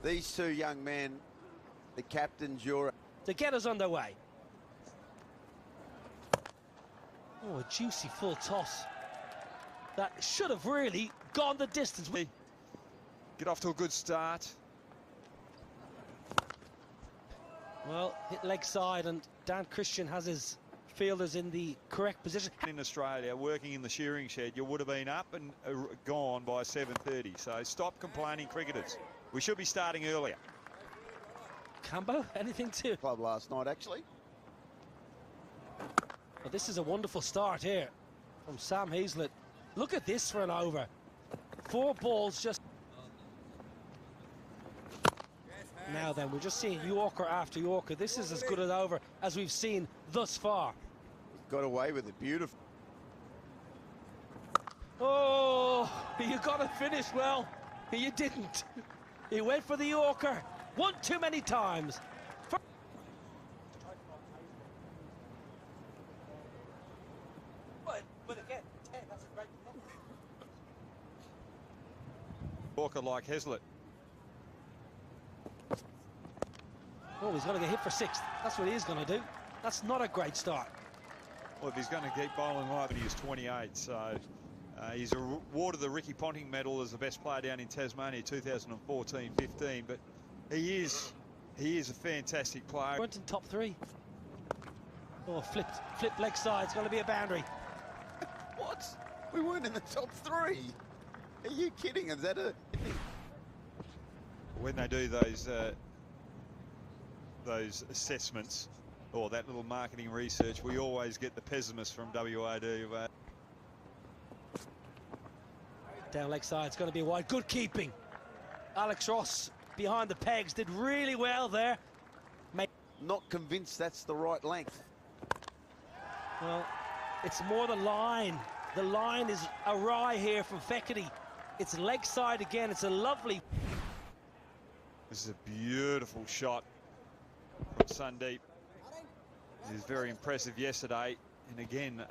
These two young men, the captains, to get us underway. Oh, a juicy full toss. That should have really gone the distance. Get off to a good start. Well, hit leg side, and Dan Christian has his fielders in the correct position. In Australia, working in the shearing shed, you would have been up and gone by 7:30. So stop complaining, cricketers. We should be starting earlier. Cambo, anything to club last night, actually. Well, this is a wonderful start here from Sam Hazlett. Look at this for an over. 4 balls just. Now then, we're just seeing Yorker after Yorker. This is as good an over as we've seen thus far. Got away with it, beautiful. Oh, you got to finish well. You didn't. He went for the Yorker one too many times. But again, 10, that's a great number. Yorker like Hazlett. Oh, he's going to get hit for 6. That's what he's going to do. That's not a great start. Well, if he's going to keep bowling live, and he was 28, so he's awarded the Ricky Ponting medal as the best player down in Tasmania 2014-15, but he is a fantastic player. Went in top 3. Oh, flip leg side. It's going to be a boundary. What? We weren't in the top 3. Are you kidding? Is that a... When they do those assessments or that little marketing research, we always get the pessimists from WAD. Down leg side, it's going to be wide. Good keeping. Alex Ross behind the pegs did really well there. Not convinced that's the right length. Well, it's more the line. The line is awry here from Fekete. It's leg side again. It's a lovely... This is a beautiful shot from Sandeep. He was very impressive yesterday, and again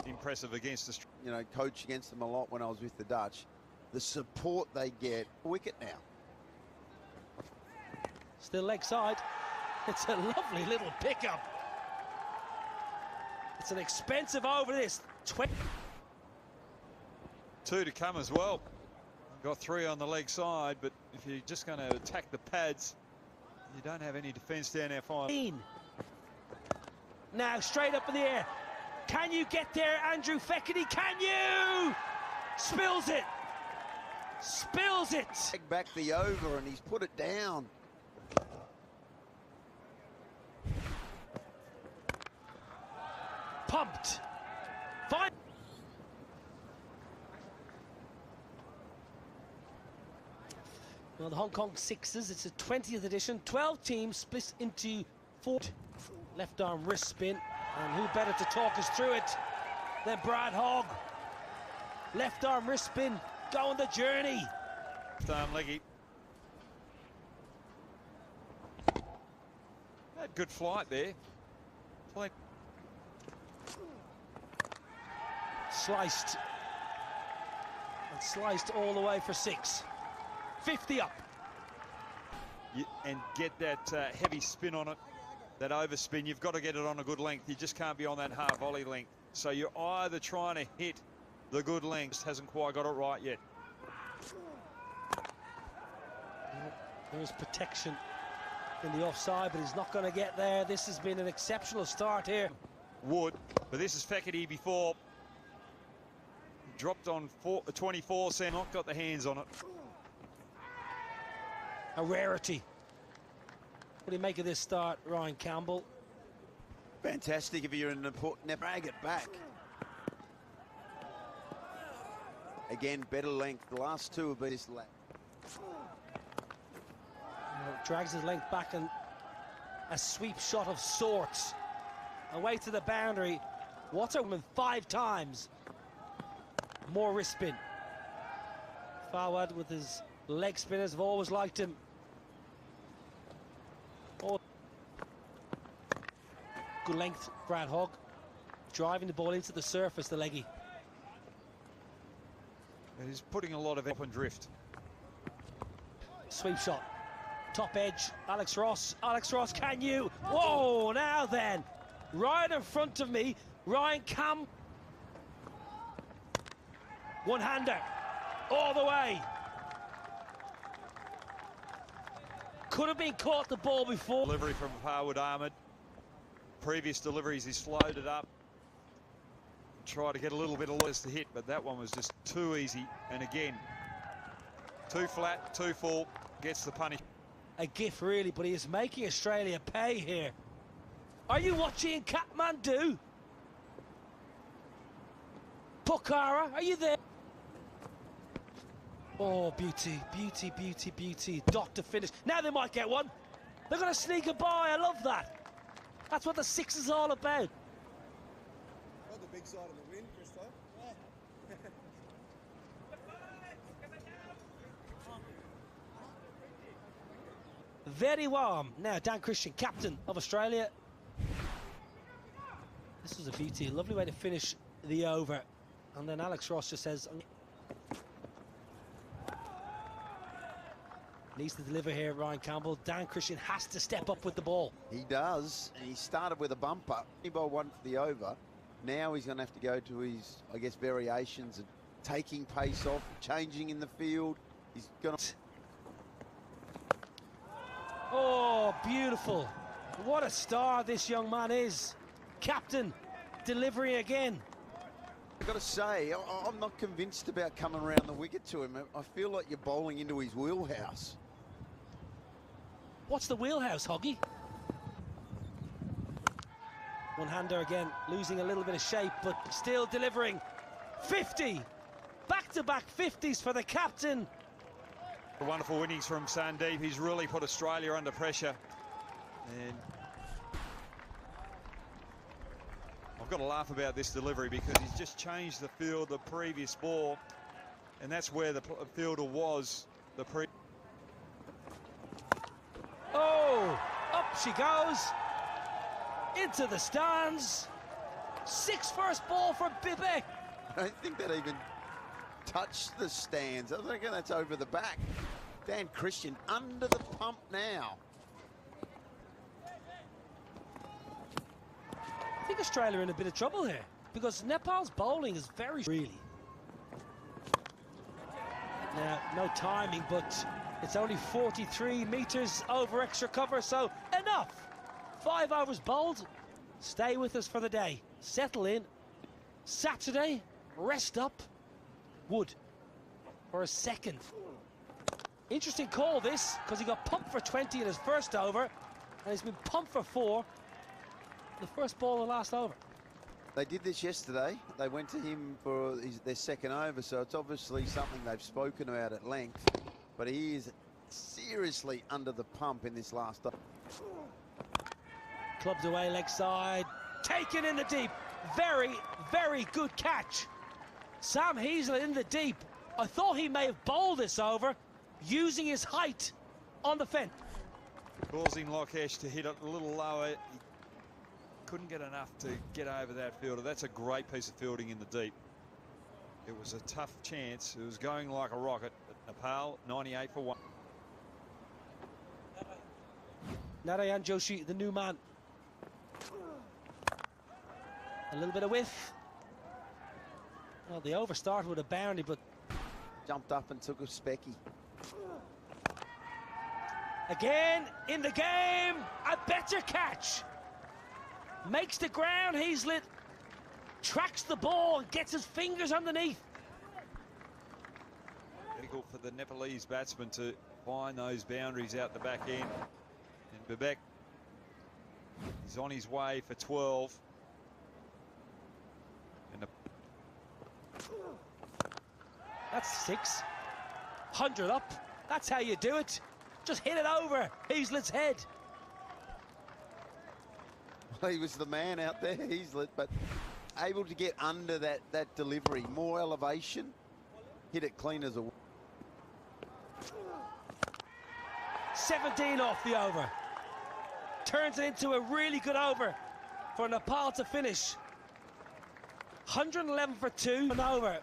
impressive against the... You know, coach against them a lot when I was with the Dutch. The support they get. Wicket now. Still leg side. It's a lovely little pickup. It's an expensive over this. 20. 2 to come as well. Got 3 on the leg side, but if you're just going to attack the pads, you don't have any defence down our final. Now straight up in the air. Can you get there, Andrew Fekete? Can you? Spills it. Spills it. Back the over, and he's put it down. Pumped. Fine. Well, the Hong Kong Sixers, it's a 20th edition. 12 teams split into 4. Left arm wrist spin. And who better to talk us through it than Brad Hogg. Left arm wrist spin, going the journey. Left arm leggy. Had good flight there. Sliced. And sliced all the way for 6. 50 up. And get that heavy spin on it, that overspin. You've got to get it on a good length. You just can't be on that half volley length. So you're either trying to hit the good length, hasn't quite got it right yet. There's protection in the offside, but he's not going to get there. This has been an exceptional start here. Would, but this is Fekete before. Dropped on 24 cent, not got the hands on it. A rarity. What do you make of this start, Ryan Campbell? Fantastic if you're in Nepal. Drag it back. Again, better length. The last 2 have been this lap. Drags his length back, and a sweep shot of sorts. Away to the boundary. Waterman 5 times. More wrist spin. Fawad with his leg spinners have always liked him. Oh. Good length, Brad Hogg. Driving the ball into the surface, the leggy. And he's putting a lot of up and drift. Sweep shot. Top edge, Alex Ross. Alex Ross, can you? Whoa, now then. Right in front of me, Ryan Cam. One-hander, all the way. Could have been caught the ball before. Delivery from Harwood Ahmed. Previous deliveries, he's floated up. Tried to get a little bit of loose to hit, but that one was just too easy. And again, too flat, too full, gets the punish. A gift, really, but he is making Australia pay here. Are you watching Kathmandu? Pokhara, are you there? Oh, beauty, beauty, beauty, beauty. Doctor finish. Now they might get one. They're going to sneak a by. I love that. That's what the six is all about. Got the big side of the wind, Christo. Very warm. Now, Dan Christian, captain of Australia. This was a beauty. A lovely way to finish the over. And then Alex Ross just says... Needs to deliver here, Ryan Campbell. Dan Christian has to step up with the ball. He does, and he started with a bumper. He bowled one for the over. Now he's going to have to go to his, I guess, variations of taking pace off, changing in the field. He's going to... Oh, beautiful. What a star this young man is. Captain, delivering again. I've got to say, I'm not convinced about coming around the wicket to him. I feel like you're bowling into his wheelhouse. What's the wheelhouse, Hoggy? One-hander again, losing a little bit of shape, but still delivering. 50! Back-to-back 50s for the captain. A wonderful innings from Sandeep. He's really put Australia under pressure. And I've got to laugh about this delivery because he's just changed the field the previous ball. And that's where the fielder was the previous. Oh, up she goes. Into the stands. 6 first ball for Bibe. I don't think that even touched the stands. I think that's over the back. Dan Christian under the pump now. I think Australia are in a bit of trouble here because Nepal's bowling is very really. Now, no timing, but it's only 43 metres over extra cover, so enough. 5 overs bowled. Stay with us for the day. Settle in. Saturday, rest up. Wood for a second. Interesting call this, because he got pumped for 20 in his first over, and he's been pumped for 4 the first ball of the last over. They did this yesterday. They went to him for their second over, so it's obviously something they've spoken about at length. But he is seriously under the pump in this last over. Clubbed away leg side, taken in the deep. Very, very good catch. Sam Heaslett in the deep. I thought he may have bowled this over using his height on the fence. Causing Lokesh to hit it a little lower. He couldn't get enough to get over that fielder. That's a great piece of fielding in the deep. It was a tough chance. It was going like a rocket. Nepal, 98 for 1. Narayan Joshi, the new man. A little bit of whiff. Well, the over started with a boundary, but Jumped up and took a specky. again in the game, a better catch. Makes the ground, Heaslett tracks the ball and gets his fingers underneath. Difficult for the Nepalese batsman to find those boundaries out the back end. And Bebek is on his way for 12. And That's 6. 100 up. That's how you do it. Just hit it over Heaslett's head. Well, he was the man out there, Heaslett, but able to get under that delivery. More elevation. Hit it clean as a... 17 off the over. Turns it into a really good over for Nepal to finish. 111 for 2 and over.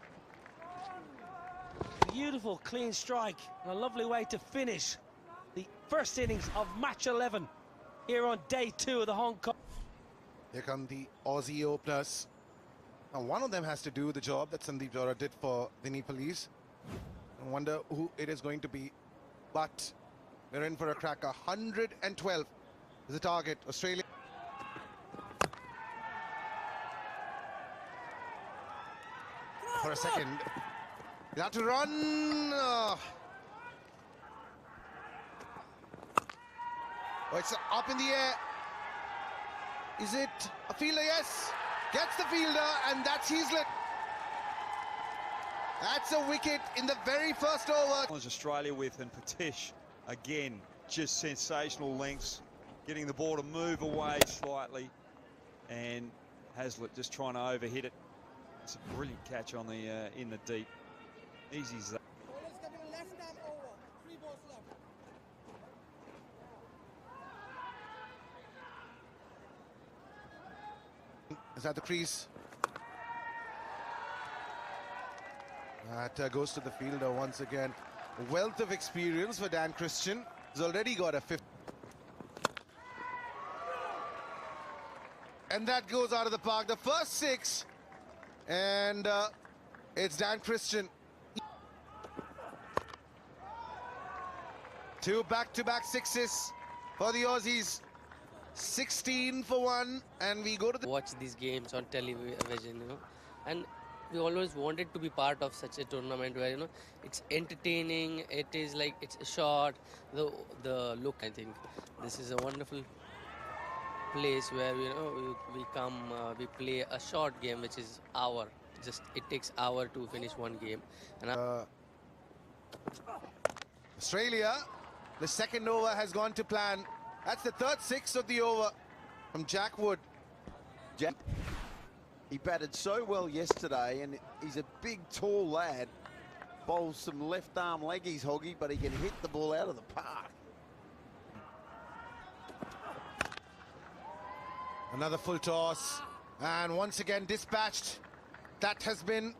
Beautiful clean strike and a lovely way to finish the first innings of match 11 here on day 2 of the Hong Kong. Here come the Aussie openers. Now one of them has to do the job that Sandeep Jora did for the Nepalese. I wonder who it is going to be. But we're in for a cracker. 112 is the target. Australia. For a second. He'll have to run. Oh, it's up in the air. Is it a fielder? Yes. Gets the fielder, and that's Heaslett. That's a wicket in the very first over. Australia with, and Patish again, just sensational lengths, getting the ball to move away slightly, and Heaslett just trying to overhit it. It's a brilliant catch on the in the deep. Easy as that. Bowler's coming left arm over. 3 balls left. Is at the crease. That goes to the fielder once again. A wealth of experience for Dan Christian. He's already got a 5th. And that goes out of the park. The first 6. And it's Dan Christian. 2 back-to-back 6s for the Aussies. 16 for 1, and we go to the... Watch these games on television, and we always wanted to be part of such a tournament where, it's entertaining, it is like, it's short, the look. I think this is a wonderful place where, we come, we play a short game, which is hour. It takes hour to finish one game. And Australia, the second over has gone to plan. That's the third 6 of the over from Jack Wood. He batted so well yesterday, and he's a big, tall lad. Bowls some left-arm leggies, Hoggy, but he can hit the ball out of the park. Another full toss, and once again dispatched. That has been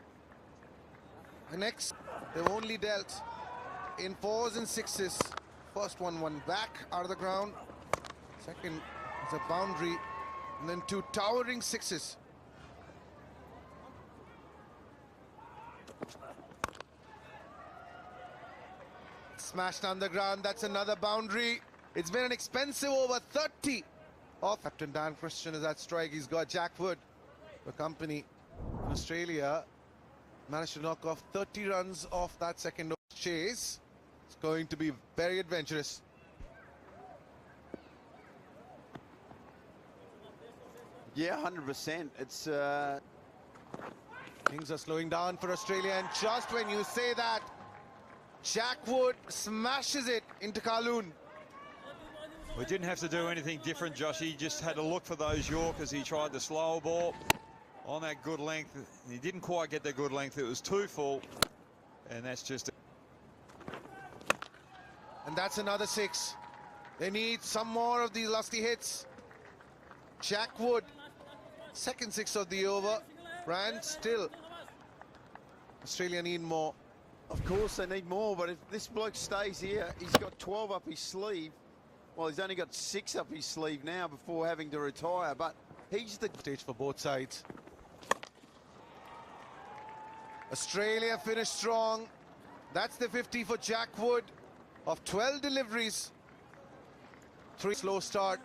the next. They've only dealt in 4s and 6s. First one back out of the ground. Second is a boundary, and then 2 towering 6s. Smashed on the ground. That's another boundary. It's been an expensive over. 30 off. Captain Dan Christian is at strike. He's got Jack Wood for company. Australia managed to knock off 30 runs off that second chase. It's going to be very adventurous. Yeah, 100%. It's Things are slowing down for Australia, and just when you say that, Jack Wood smashes it into Kowloon. We didn't have to do anything different, Josh. He just had to look for those Yorkers. He tried the slower ball on that good length. He didn't quite get that good length. It was too full, and that's just... And that's another 6. They need some more of these lusty hits. Jack Wood, second 6 of the over. Rand still. Australia need more. Of course they need more, but if this bloke stays here, he's got 12 up his sleeve. Well, he's only got 6 up his sleeve now before having to retire, but he's the Stage for both sides. Australia finished strong. That's the 50 for Jack Wood of 12 deliveries. 3 slow start.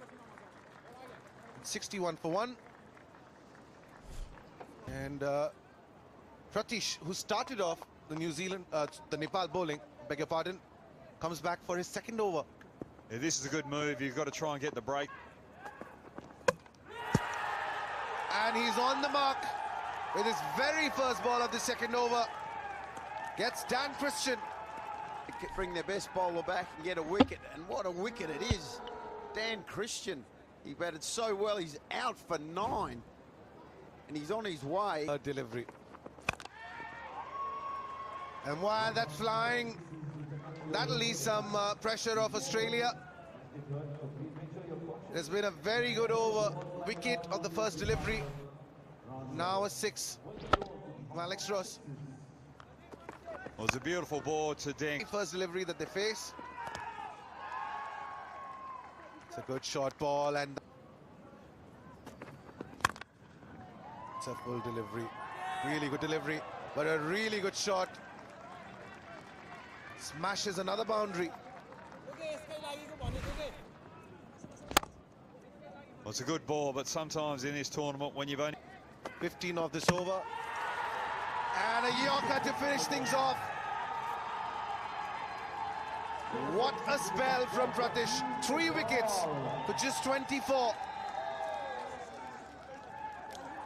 61 for 1. And Pratish, who started off the Nepal bowling, beg your pardon, comes back for his second over. Yeah, this is a good move. You've got to try and get the break. And he's on the mark with his very first ball of the second over. Gets Dan Christian. bring their best bowler back and get a wicket, and what a wicket it is. Dan Christian, he batted so well, he's out for 9 and he's on his way. Delivery. And while that's flying, that'll ease some pressure off Australia. There's been a very good over. Wicket of the first delivery. Now a 6 from Alex Ross. Well, it's a beautiful ball to Deng. First delivery that they face. It's a good short ball, and it's a full delivery. Really good delivery, but a really good shot. Smashes another boundary. Well, it's a good ball, but sometimes in this tournament, when you've only 15 of this over. And a Yorker to finish things off. What a spell from Pratish. 3 wickets for just 24.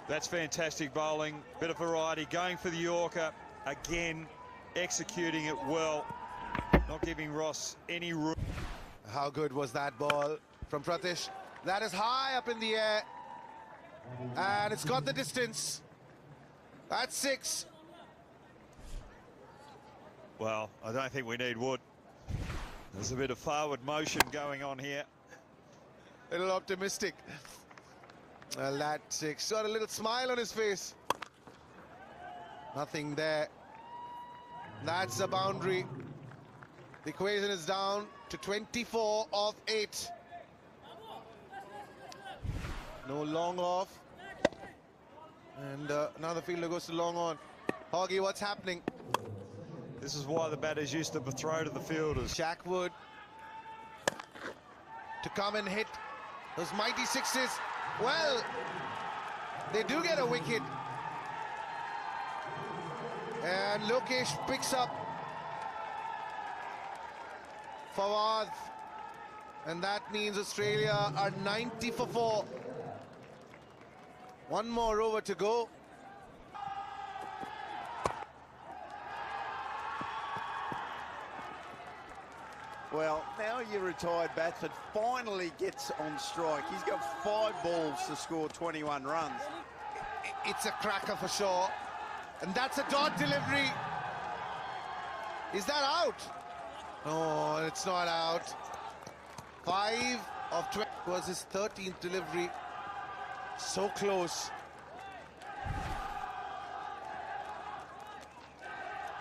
That's fantastic bowling, bit of variety, going for the Yorker, again, executing it well, not giving Ross any room. How good was that ball from Pratish? That is high up in the air, and it's got the distance. That's 6. Well, I don't think we need wood. There's a bit of forward motion going on here. A little optimistic. Well, that 6. Got a little smile on his face. Nothing there. That's a boundary. The equation is down to 24 of 8. No long off. And another fielder goes to long on. Hoggy, what's happening? This is why the batters used to throw to the fielders. Jack Wood to come and hit those mighty 6s. Well, they do get a wicket. And Lokesh picks up Fawad. And that means Australia are 90 for 4. One more over to go. Well, now your retired batsman finally gets on strike. He's got 5 balls to score 21 runs. It's a cracker for sure. And that's a dot delivery. Is that out? No, it's not out. 5 of 20 was his 13th delivery. So close.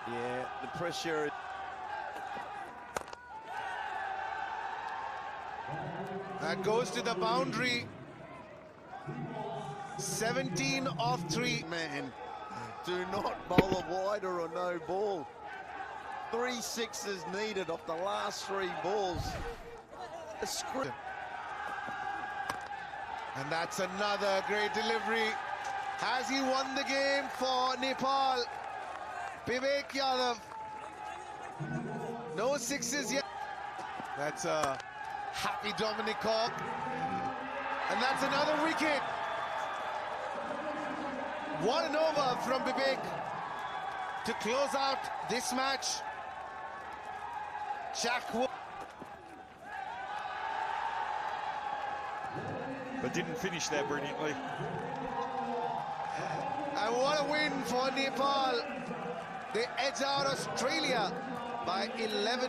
Yeah, the pressure. That goes to the boundary. 17 of 3. Man, do not bowl a wide or a no ball. 3 6s needed off the last 3 balls. A script. And that's another great delivery. Has he won the game for Nepal? Vivek Yadav. No 6s yet. That's a happy Dominic Cork. And that's another wicket. What an over from Vivek to close out this match. Jack Wood. But didn't finish that brilliantly. And what a win for Nepal. They edge out Australia by 11.